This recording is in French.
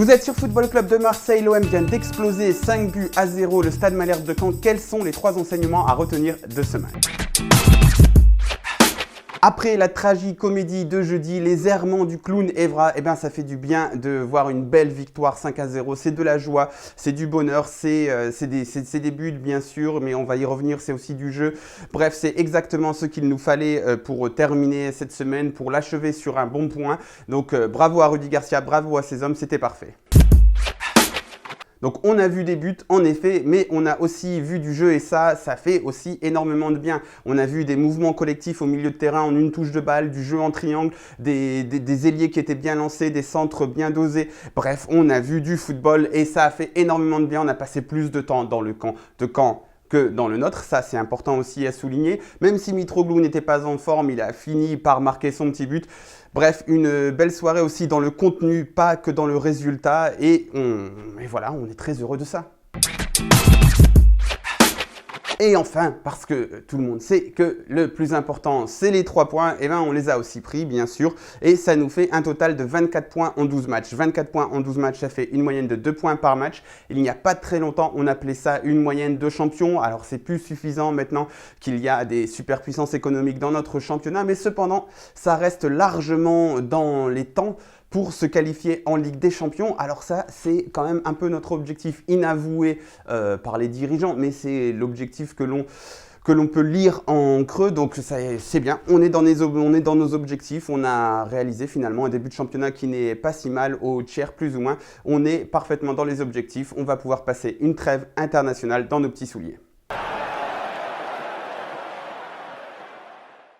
Vous êtes sur Football Club de Marseille, l'OM vient d'exploser 5-0 le Stade Malherbe de Caen. Quels sont les 3 enseignements à retenir de ce match ? Après la tragicomédie de jeudi, les errements du clown Evra, ça fait du bien de voir une belle victoire 5-0. C'est de la joie, c'est du bonheur, c'est des buts bien sûr, mais on va y revenir, c'est aussi du jeu. Bref, c'est exactement ce qu'il nous fallait pour terminer cette semaine, pour l'achever sur un bon point. Donc bravo à Rudy Garcia, bravo à ces hommes, c'était parfait. Donc on a vu des buts en effet, mais on a aussi vu du jeu et ça fait aussi énormément de bien. On a vu des mouvements collectifs au milieu de terrain en une touche de balle, du jeu en triangle, des ailiers qui étaient bien lancés, des centres bien dosés. Bref, on a vu du football et ça a fait énormément de bien. On a passé plus de temps dans le camp de Caen que dans le nôtre, ça c'est important aussi à souligner. Même si Mitroglou n'était pas en forme, il a fini par marquer son petit but. Bref, une belle soirée aussi dans le contenu, pas que dans le résultat. Et voilà, on est très heureux de ça. Et enfin, parce que tout le monde sait que le plus important, c'est les 3 points, on les a aussi pris, bien sûr. Et ça nous fait un total de 24 points en 12 matchs. 24 points en 12 matchs, ça fait une moyenne de 2 points par match. Il n'y a pas très longtemps, on appelait ça une moyenne de champion. Alors, c'est plus suffisant maintenant qu'il y a des superpuissances économiques dans notre championnat. Mais cependant, ça reste largement dans les temps pour se qualifier en Ligue des Champions. Alors ça, c'est quand même un peu notre objectif inavoué par les dirigeants, mais c'est l'objectif que l'on peut lire en creux, donc c'est bien. On est dans nos objectifs, on a réalisé finalement un début de championnat qui n'est pas si mal au tiers plus ou moins. On est parfaitement dans les objectifs, on va pouvoir passer une trêve internationale dans nos petits souliers.